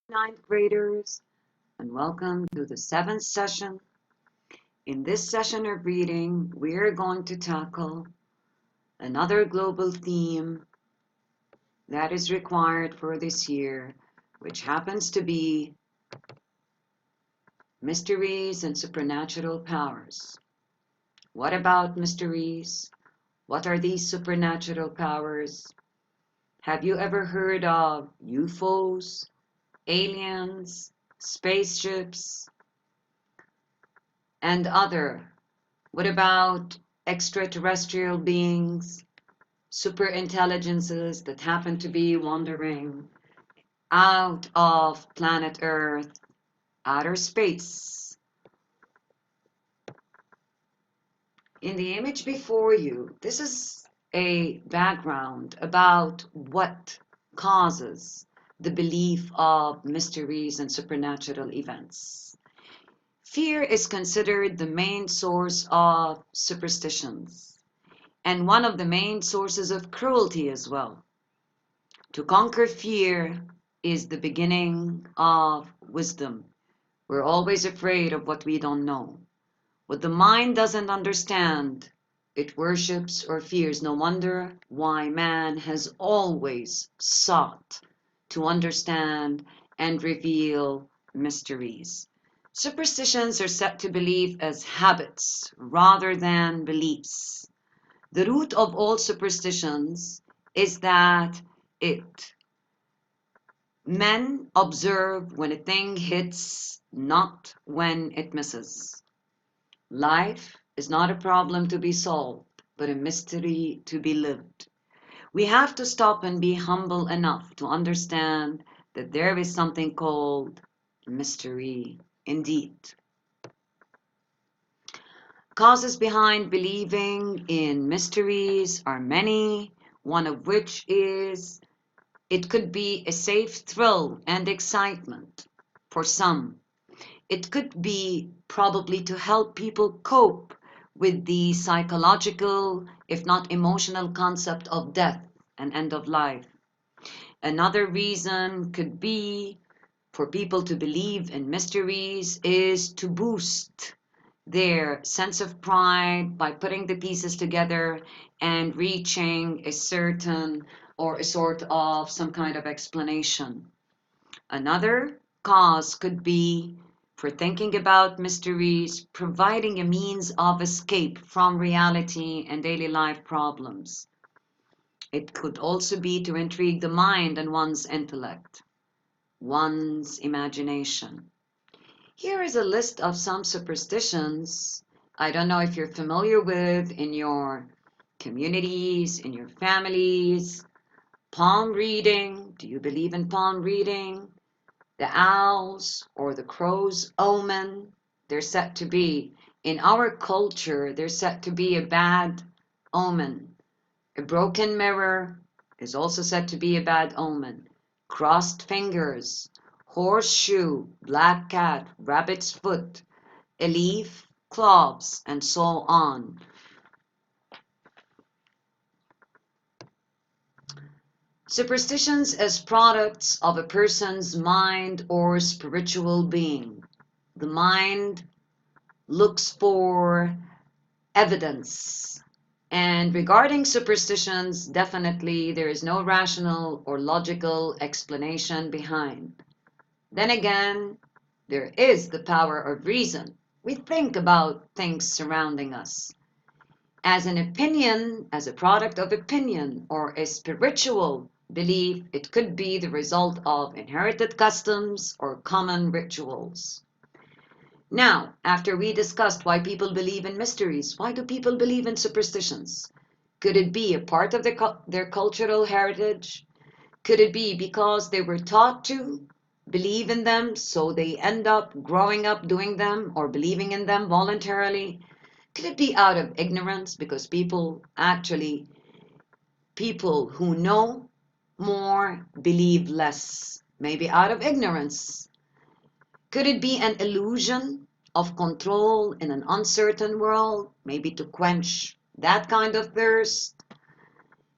Ninth graders, and welcome to the seventh session. In this session of reading, we are going to tackle another global theme that is required for this year, which happens to be mysteries and supernatural powers. What about mysteries? What are these supernatural powers? Have you ever heard of UFOs, aliens, spaceships, and other? What about extraterrestrial beings, super intelligences that happen to be wandering out of planet Earth, outer space? In the image before you, this is a background about what causes the belief of mysteries and supernatural events. Fear is considered the main source of superstitions, and one of the main sources of cruelty as well. To conquer fear is the beginning of wisdom. We're always afraid of what we don't know. What the mind doesn't understand, it worships or fears. No wonder why man has always sought to understand and reveal mysteries. Superstitions are set to believe as habits rather than beliefs. The root of all superstitions is that it men observe when a thing hits, not when it misses. Life is not a problem to be solved, but a mystery to be lived. We have to stop and be humble enough to understand that there is something called mystery indeed. Causes behind believing in mysteries are many, one of which is it could be a safe thrill and excitement for some. It could be probably to help people cope with the psychological, if not emotional, concept of death and end of life. Another reason could be for people to believe in mysteries is to boost their sense of pride by putting the pieces together and reaching a certain or a sort of some kind of explanation. Another cause could be for thinking about mysteries, providing a means of escape from reality and daily life problems. It could also be to intrigue the mind and one's intellect, one's imagination. Here is a list of some superstitions I don't know if you're familiar with in your communities, in your families. Palm reading. Do you believe in palm reading? The owls or the crow's omen. They're said to be, in our culture, they're said to be a bad omen. A broken mirror is also said to be a bad omen. Crossed fingers, horseshoe, black cat, rabbit's foot, a leaf, cloves, and so on. Superstitions as products of a person's mind or spiritual being. The mind looks for evidence. And regarding superstitions, definitely there is no rational or logical explanation behind. Then again, there is the power of reason. We think about things surrounding us. As an opinion, as a product of opinion, or a spiritual belief, it could be the result of inherited customs or common rituals. Now, after we discussed why people believe in mysteries, why do people believe in superstitions? Could it be a part of their cultural heritage? Could it be because they were taught to believe in them, so they end up growing up doing them or believing in them voluntarily? Could it be out of ignorance because people who know more believe less, maybe out of ignorance? Could it be an illusion of control in an uncertain world, maybe to quench that kind of thirst?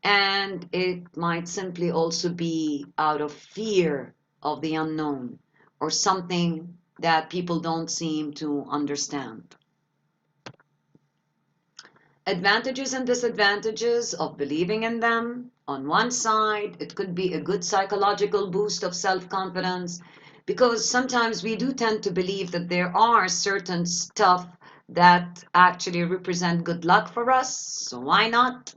And it might simply also be out of fear of the unknown or something that people don't seem to understand. Advantages and disadvantages of believing in them. On one side, it could be a good psychological boost of self-confidence because sometimes we do tend to believe that there are certain stuff that actually represent good luck for us, so why not?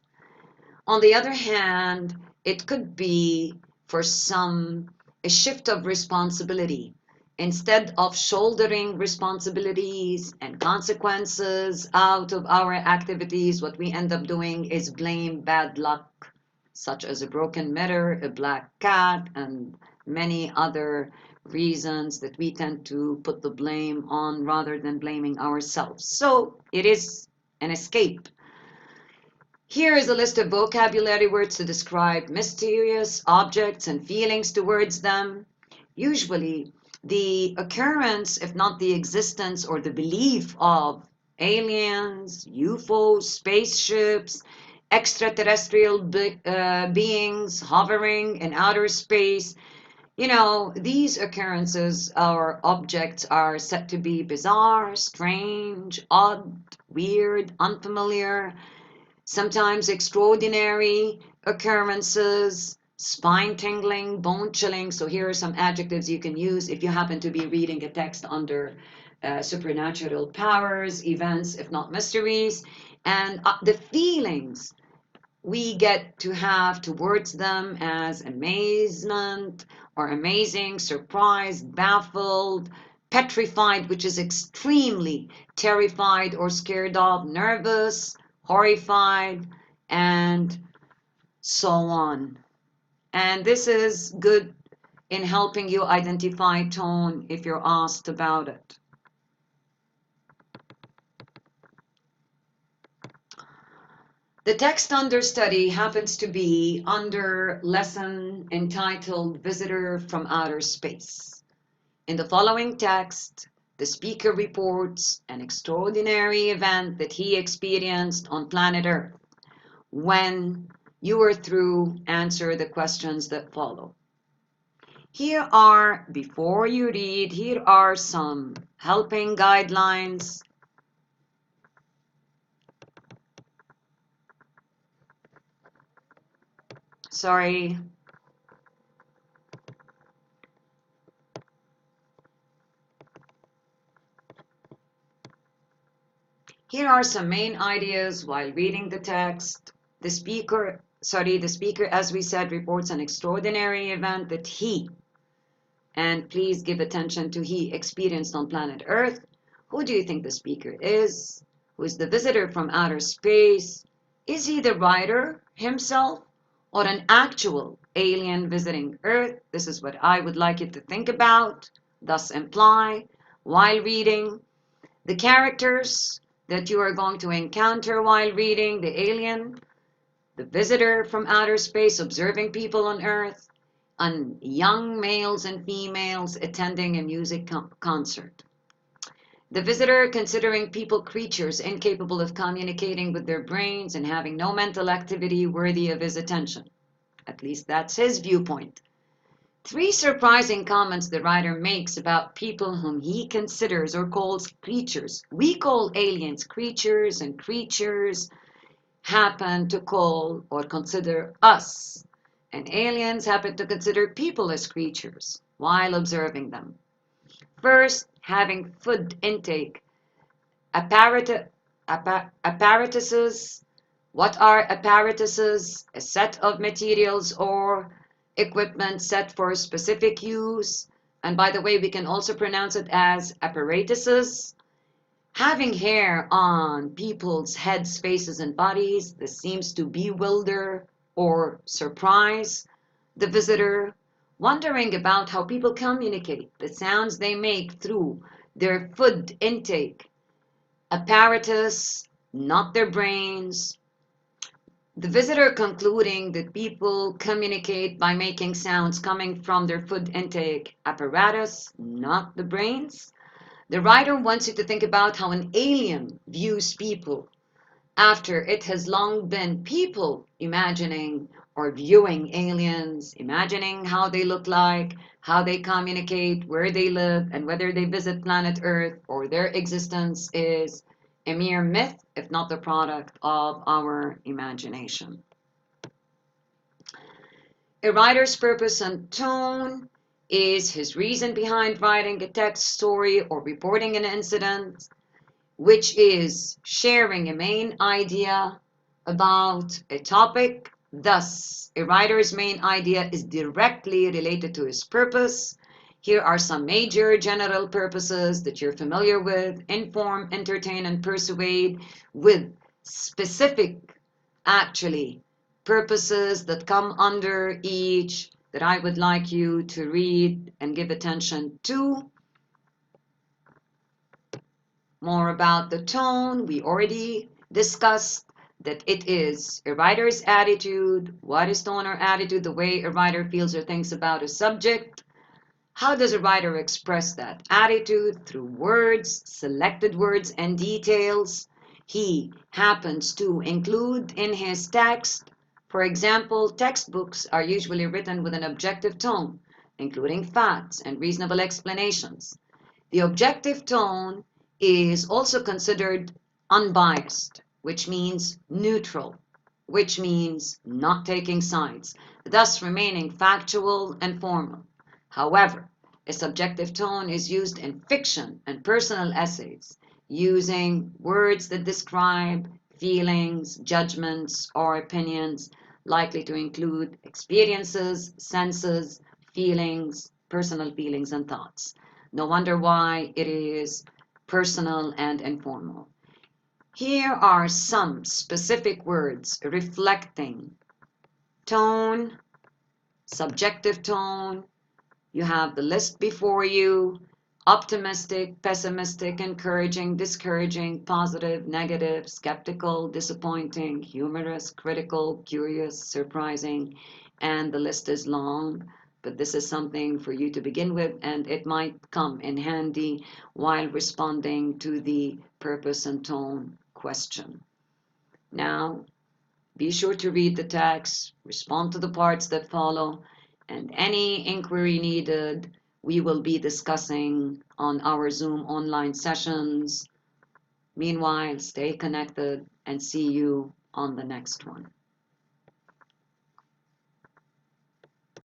On the other hand, it could be for some a shift of responsibility. Instead of shouldering responsibilities and consequences out of our activities, what we end up doing is blame bad luck, such as a broken mirror, a black cat, and many other reasons that we tend to put the blame on rather than blaming ourselves. So it is an escape. Here is a list of vocabulary words to describe mysterious objects and feelings towards them. Usually, the occurrence, if not the existence or the belief of aliens, UFOs, spaceships, extraterrestrial beings hovering in outer space, these occurrences or objects are said to be bizarre, strange, odd, weird, unfamiliar, sometimes extraordinary occurrences, spine tingling, bone chilling. So here are some adjectives you can use if you happen to be reading a text under supernatural powers, events, if not mysteries, and the feelings we get to have towards them as amazement or amazing, surprised, baffled, petrified, which is extremely terrified or scared of, nervous, horrified, and so on. And this is good in helping you identify tone if you're asked about it. The text under study happens to be under lesson entitled Visitor from Outer Space. In the following text, the speaker reports an extraordinary event that he experienced on planet Earth. When you are through, answer the questions that follow. Before you read, here are some helping guidelines. Sorry. Here are some main ideas while reading the text. The speaker, as we said, reports an extraordinary event that and please give attention to he, experienced on planet Earth. Who do you think the speaker is? Who is the visitor from outer space? Is he the writer himself or an actual alien visiting Earth? This is what I would like you to think about, thus imply, while reading. The characters that you are going to encounter while reading, the alien, the visitor from outer space observing people on Earth, and young males and females attending a music concert. The visitor considering people creatures incapable of communicating with their brains and having no mental activity worthy of his attention. At least that's his viewpoint. 3 surprising comments the writer makes about people whom he considers or calls creatures. We call aliens creatures, and creatures happen to call or consider us. And aliens happen to consider people as creatures while observing them. First, having food intake. Apparatuses. What are apparatuses? A set of materials or equipment set for specific use. And by the way, we can also pronounce it as apparatuses. Having hair on people's heads, faces, and bodies, this seems to bewilder or surprise the visitor, wondering about how people communicate, the sounds they make through their food intake apparatus, not their brains. The visitor concluding that people communicate by making sounds coming from their food intake apparatus, not the brains. The writer wants you to think about how an alien views people after it has long been people imagining or viewing aliens, imagining how they look like, how they communicate, where they live, and whether they visit planet Earth or their existence is a mere myth, if not the product of our imagination. A writer's purpose and tone is his reason behind writing a text story or reporting an incident, which is sharing a main idea about a topic. Thus, a writer's main idea is directly related to his purpose. Here are some major general purposes that you're familiar with: inform, entertain, and persuade, with specific, actually, purposes that come under each that I would like you to read and give attention to. More about the tone, we already discussed that it is a writer's attitude. What is tone or attitude? The way a writer feels or thinks about a subject. How does a writer express that attitude? Through words, selected words, and details he happens to include in his text. For example, textbooks are usually written with an objective tone, including facts and reasonable explanations. The objective tone is also considered unbiased, which means neutral, which means not taking sides, thus remaining factual and formal. However, a subjective tone is used in fiction and personal essays, using words that describe feelings, judgments, or opinions likely to include experiences, senses, feelings, personal feelings, and thoughts. No wonder why it is personal and informal. Here are some specific words reflecting tone, subjective tone. You have the list before you: optimistic, pessimistic, encouraging, discouraging, positive, negative, skeptical, disappointing, humorous, critical, curious, surprising, and the list is long. But this is something for you to begin with, and it might come in handy while responding to the purpose and tone question. Now, be sure to read the text, respond to the parts that follow, and any inquiry needed, we will be discussing on our Zoom online sessions. Meanwhile, stay connected and see you on the next one.